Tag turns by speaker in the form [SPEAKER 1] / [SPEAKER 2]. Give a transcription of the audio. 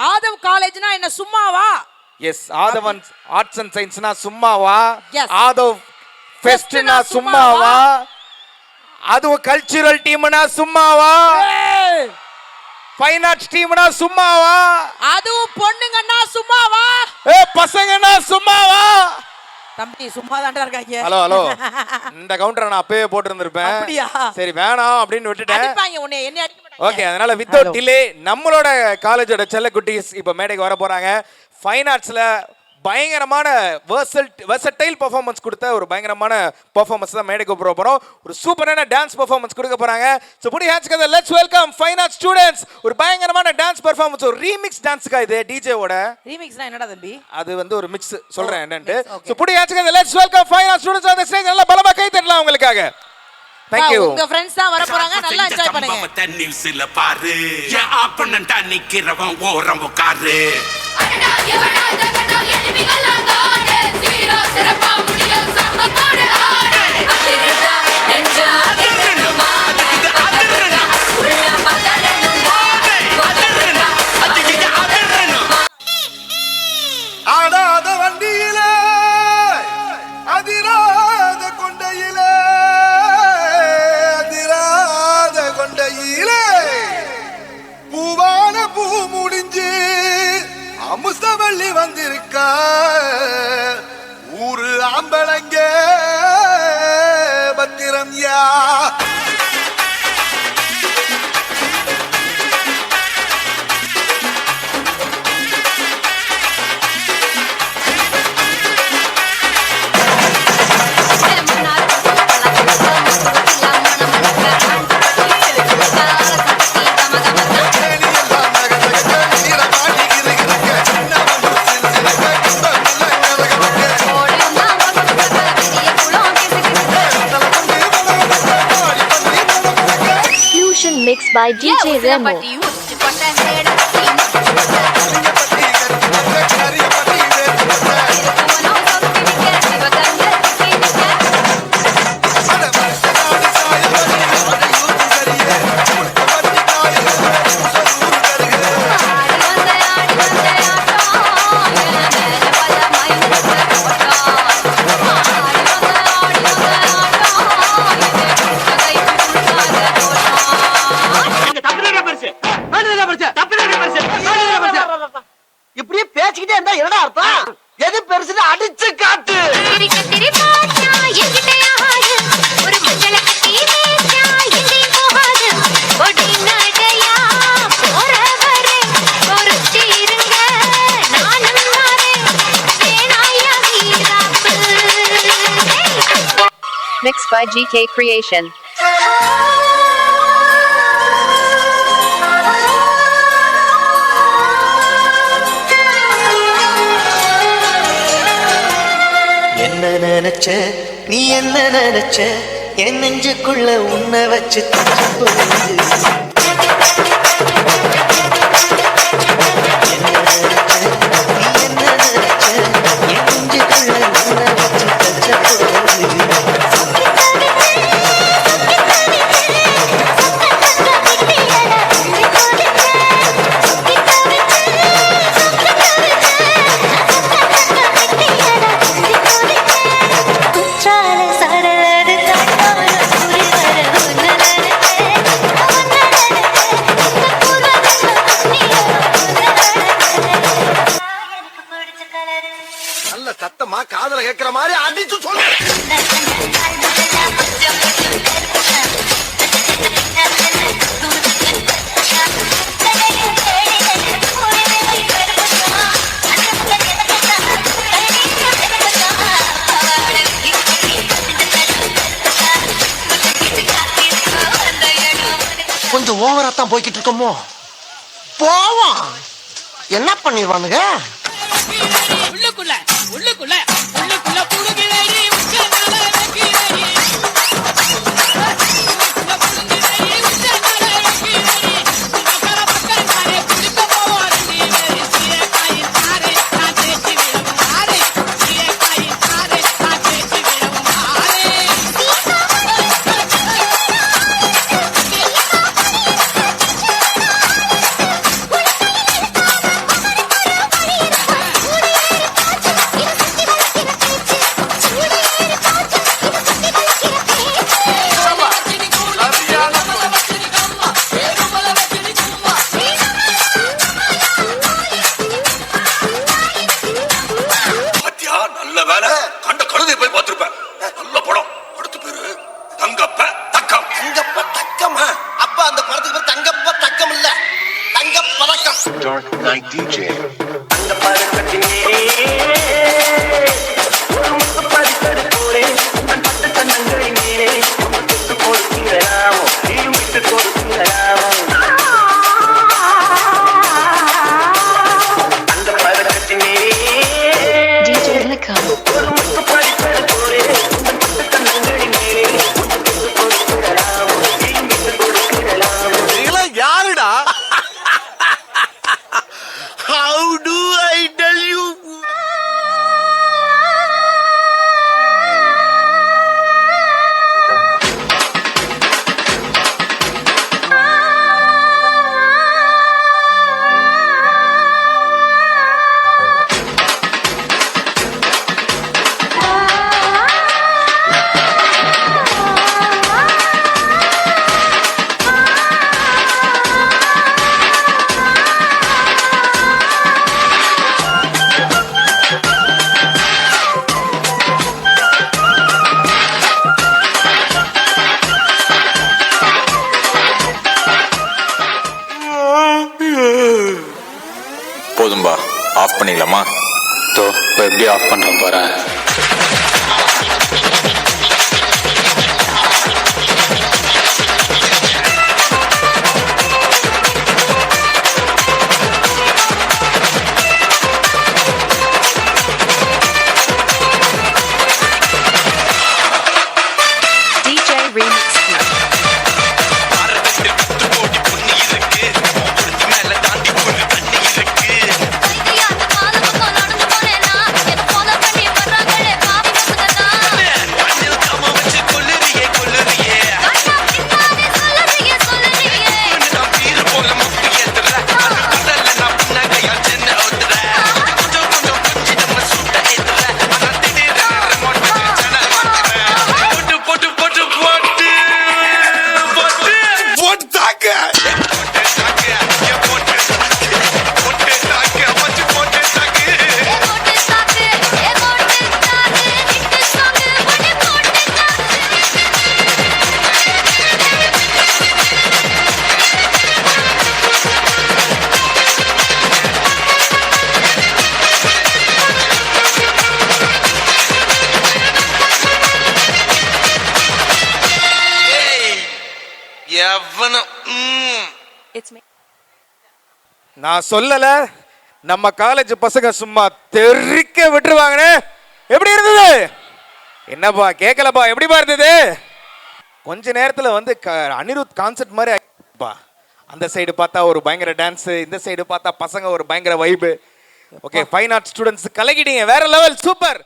[SPEAKER 1] ஆதவ் காலேஜ்னா என்ன சும்மாவா?
[SPEAKER 2] S, Aadhavan arts and சயின்ஸ்னா சும்மாவா?
[SPEAKER 1] Yes.
[SPEAKER 2] ஆதவ் ஃபெஸ்ட்னா சும்மாவா? அதுவும் கல்ச்சுரல் டீம்னா சும்மாவா? ஃபைன் ஆர்ட்ஸ் டீம்னா சும்மாவா?
[SPEAKER 1] அதுவும் பொண்ணுங்கன்னா சும்மாவா?
[SPEAKER 2] பசங்கன்னா சும்மாவா?
[SPEAKER 1] தம்பி சும்மா தான்டா இருக்காங்க.
[SPEAKER 2] ஹலோ ஹலோ, இந்த கவுண்டரை நான் அப்பவே போட்டுருந்திருப்பேன்.
[SPEAKER 1] அப்படியா?
[SPEAKER 2] சரி வேணாம் அப்படின்னு விட்டுட்டேன்.
[SPEAKER 1] அடிப்பாங்க உன்னை, என்ன அடிக்க மாட்டாங்க.
[SPEAKER 2] ஓகே, அதனால வித்தவுட் டிலே நம்மளோட காலேஜோட செல்ல குட்டீஸ் இப்போ மேடைக்கு வர போறாங்க. ஃபைன் ஆர்ட்ஸ்ல பயங்கரமான வெர்சடைல் பெர்ஃபார்மன்ஸ் கொடுத்த ஒரு பயங்கரமான பெர்ஃபார்மன்ஸ் தான் மேடைக்கு போறோம். ஒரு சூப்பரான டான்ஸ் பெர்ஃபார்மன்ஸ் கொடுக்க போறாங்க. சோ புடி hands together, let's welcome fine arts students. ஒரு பயங்கரமான டான்ஸ் பெர்ஃபார்மன்ஸ், ஒரு ரீமிக்ஸ் டான்ஸ்க்கா இது டிஜேவோட.
[SPEAKER 1] ரீமிக்ஸ்னா என்னடா தம்பி?
[SPEAKER 2] அது வந்து ஒரு மிக்ஸ் சொல்றேன் என்னன்னு. சோ புடி hands together, let's welcome fine arts students on the stage. நல்லா பலமா கை தட்டலாம் உங்களுக்காக. Thank you.
[SPEAKER 1] உங்க ஃப்ரெண்ட்ஸ் தான் வர போறாங்க, நல்லா என்ஜாய் பண்ணுங்க.
[SPEAKER 3] நியூஸ்ல பாரு, என் ஆப்பனன்ட்டா நிக்கிறவன் ஓரம் உட்காரு.
[SPEAKER 4] அடடா எவடா ஜகடா எலிமிகளாகாடே, சீரோ சிறப்பா முடியும் சம்மத்தோட ஆடே. அதிரடா நெஞ்சா அதிரணுமா, அதிரடா உள்ள பதறணுமா, பதறடா அதிரடா அதிரணுமா.
[SPEAKER 5] ஆடாத வண்டியிலே அதிராத கொண்டையிலே, அதிராத கொண்டையிலே பூவான பூ முடிஞ்சு அமுசவள்ளி வந்திருக்கா. ஊரு ஆம்பளங்க பத்திரம் யா.
[SPEAKER 6] Mixed by DJ Remo.
[SPEAKER 7] இப்படியே பேசிக்கிட்டே இருந்தா என்னடா அர்த்தம்? எது பெருசுன்னு அடிச்சு காட்டு.
[SPEAKER 6] Mixed by GK Creation.
[SPEAKER 8] என்ன நினைச்ச நீ, என்ன நினைச்ச என் நெஞ்சுக்குள்ள உன்னை வச்சு தச்சு போகுது. என்ன நினைச்ச நீ, என்ன நினைச்ச என் நெஞ்சுக்குள்ள உன்னை வச்சு தச்ச போகுது.
[SPEAKER 5] நல்ல சத்தமா காதல கேட்கிற மாதிரி அடிச்சு சொல்லு.
[SPEAKER 7] கொஞ்சம் ஓவரா தான் போய்கிட்டு இருக்கோமோ. போவோம், என்ன பண்ணிடுவானுங்க.
[SPEAKER 1] உள்ளுக்குள்ள உள்ளுக்குள்ள உள்ளுக்குள்ள புடுங்கிலேடி உச்சனால வைக்கிறேடி. உள்ளுக்குள்ள புடுங்கிலேடி உச்சனால வைக்கிறேடி. மக்கள மக்கள் நானே குடிக்க போவாரண்டி. சீரக்காயின் தாரே நான் தேச்சி விடவும் ஆரே. சீரக்காயின் தாரே நான் தேச்சி விடவும் ஆரே.
[SPEAKER 5] Dark Night DJ.
[SPEAKER 8] அந்த பருவத்திலே ஒரு முத்து பறித்தது போலே உன் பட்டு கண்ணங்களை மேலே விட்டு கொடுத்தீங்களாமோ நீயும் விட்டு கொடுத்தீங்களாமோ அந்த பருவத்திலே
[SPEAKER 6] DJ Likham.
[SPEAKER 8] ஒரு முத்து பறித்தது போலே உன் பட்டு கண்ணங்களை மேலே விட்டு கொடுத்தீங்களாமோ நீயும் விட்டு கொடுத்தீங்களாமோ
[SPEAKER 5] நீங்களாம் யாருடா? How do I tell you?
[SPEAKER 9] போதும்பா, ஆஃப் பண்ணிக்கலாமா? இப்போ எப்படி ஆஃப் பண்ணுறோம் பாரு.
[SPEAKER 6] DJ Remix.
[SPEAKER 4] அந்த காலத்துக்கு நடந்து போனேனா என்ன ஃபாலோ பண்ணி வர்றாங்களே பாவி பசங்கனா காட்டா பின்னாடி சொல்லறியே
[SPEAKER 3] போட்டு தாக்க
[SPEAKER 4] போட்டு சாக்கு ஏ போட்டு சாக்கு நிட்டு சாங்கு ஒண்ணு போட்டு சாக்கு
[SPEAKER 3] எவனும்
[SPEAKER 6] It's me.
[SPEAKER 2] நான் சொல்லல, நம்ம காலேஜ் பசங்க சும்மா தெறிக்க விட்டுருவாங்கன்னு. எப்படி இருந்தது? என்னப்பா கேட்கலப்பா, எப்படிப்பா இருந்தது? கொஞ்ச நேரத்துல வந்து அனிருத் கான்செர்ட் மாதிரி ஆயிடுச்சுப்பா. அந்த சைடு பார்த்தா ஒரு பயங்கர டான்ஸ், இந்த சைடு பார்த்தா பசங்க ஒரு பயங்கர vibe. Okay, fine art students கலக்கிட்டீங்க, வேற லெவல், சூப்பர்.